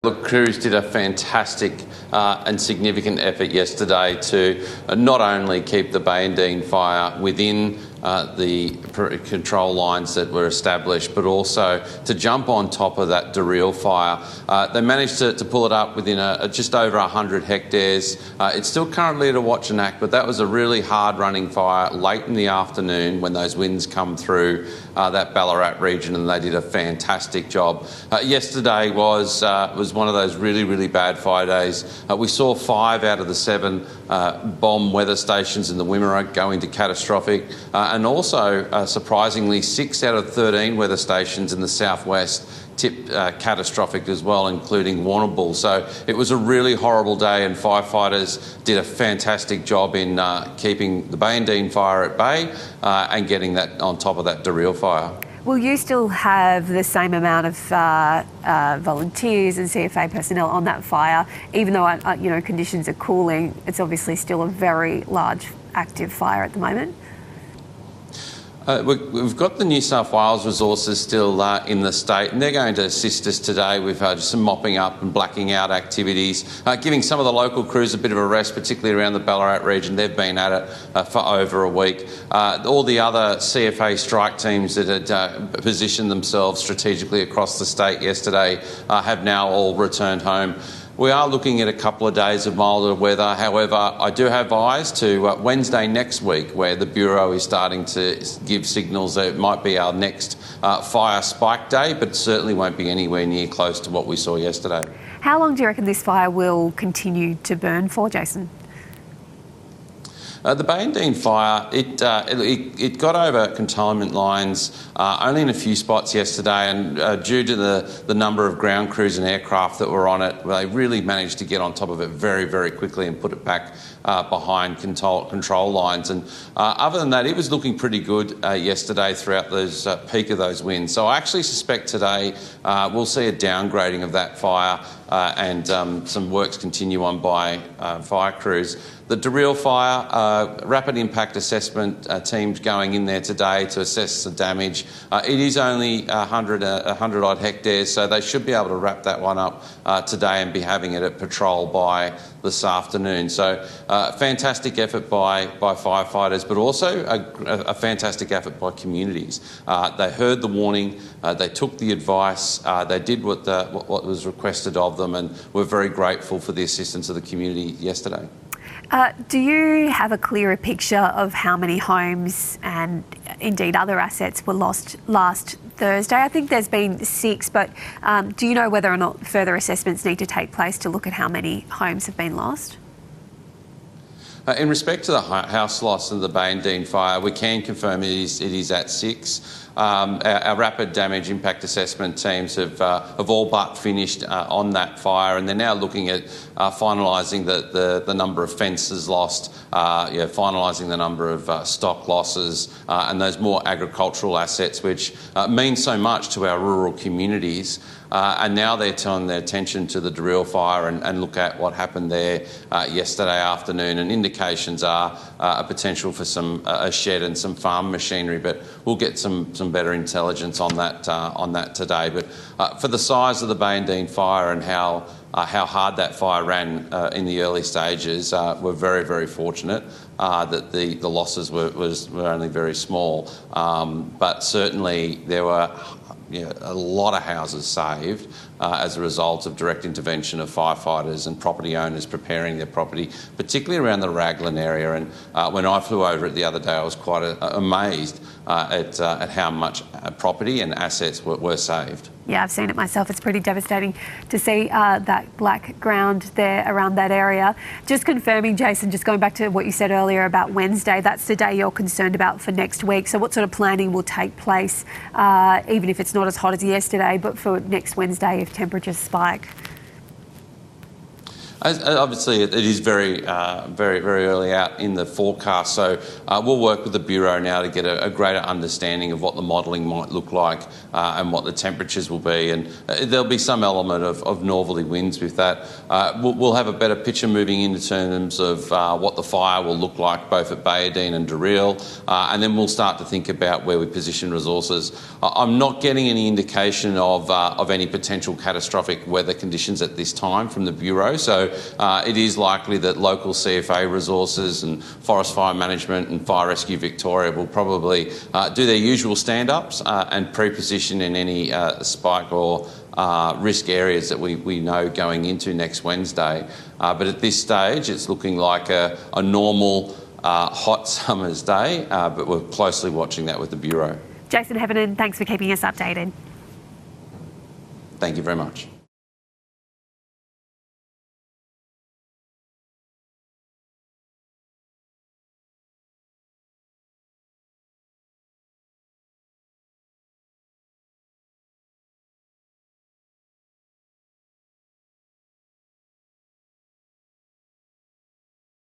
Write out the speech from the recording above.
Look, crews did a fantastic and significant effort yesterday to not only keep the Bayandine fire within the control lines that were established, but also to jump on top of that Daryl fire. They managed to pull it up within just over 100 hectares. It's still currently at a watch and act, but that was a really hard-running fire late in the afternoon when those winds come through that Ballarat region, and they did a fantastic job. Yesterday was one of those really bad fire days. We saw 5 out of the 7 bomb weather stations in the Wimmera go into catastrophic, and also surprisingly 6 out of 13 weather stations in the southwest tipped catastrophic as well, including Warrnambool. So it was a really horrible day, and firefighters did a fantastic job in keeping the Bayandine fire at bay and getting that on top of that Daryl fire. Will you still have the same amount of volunteers and CFA personnel on that fire, even though conditions are cooling? It's obviously still a very large active fire at the moment. We've got the New South Wales resources still in the state, and they're going to assist us today with just some mopping up and blacking out activities, giving some of the local crews a bit of a rest, particularly around the Ballarat region. They've been at it for over a week. All the other CFA strike teams that had positioned themselves strategically across the state yesterday have now all returned home. We are looking at a couple of days of milder weather. However, I do have eyes to Wednesday next week, where the Bureau is starting to give signals that it might be our next fire spike day, but it certainly won't be anywhere near close to what we saw yesterday. How long do you reckon this fire will continue to burn for, Jason? The Bayandine fire, it got over containment lines only in a few spots yesterday, and due to the number of ground crews and aircraft that were on it, they really managed to get on top of it very quickly and put it back behind control lines. And other than that, it was looking pretty good yesterday throughout those peak of those winds. So I actually suspect today we'll see a downgrading of that fire and some works continue on by fire crews. The Daryl fire, rapid impact assessment teams going in there today to assess the damage. It is only 100 odd hectares, so they should be able to wrap that one up today and be having it at patrol by this afternoon. So fantastic effort by firefighters, but also a fantastic effort by communities. They heard the warning, they took the advice, they did what was requested of them, and we're very grateful for the assistance of the community yesterday. Do you have a clearer picture of how many homes and indeed other assets were lost last Thursday? I think there's been 6, but do you know whether or not further assessments need to take place to look at how many homes have been lost? In respect to the house loss and the Bayandine fire, we can confirm it is at 6. Our rapid damage impact assessment teams have all but finished on that fire, and they're now looking at finalising the number of fences lost, finalising the number of stock losses and those more agricultural assets which mean so much to our rural communities. And now they're turning their attention to the Daryl fire and look at what happened there yesterday afternoon. And indications are a potential for a shed and some farm machinery, but we'll get some better intelligence on that today. But for the size of the Bayandine fire and how hard that fire ran in the early stages, we're very fortunate that the losses were only very small. But certainly there were a lot of houses saved as a result of direct intervention of firefighters and property owners preparing their property, particularly around the Raglan area. And when I flew over it the other day, I was quite amazed at how much property and assets were saved. Yeah, I've seen it myself. It's pretty devastating to see that black ground there around that area. Just confirming, Jason, just going back to what you said earlier about Wednesday, that's the day you're concerned about for next week. So what sort of planning will take place, even if it's not as hot as yesterday, but for next Wednesday if temperatures spike? Obviously, it is very early out in the forecast, so we'll work with the Bureau now to get a greater understanding of what the modelling might look like and what the temperatures will be, and there'll be some element of northerly winds with that. We'll have a better picture moving into terms of what the fire will look like both at Bayadeen and Dareel, and then we'll start to think about where we position resources. I'm not getting any indication of any potential catastrophic weather conditions at this time from the Bureau, so it is likely that local CFA resources and Forest Fire Management and Fire Rescue Victoria will probably do their usual stand-ups and pre-position in any spike or risk areas that we know going into next Wednesday. But at this stage, it's looking like a normal hot summer's day, but we're closely watching that with the Bureau. Jason Hevenin, thanks for keeping us updated. Thank you very much.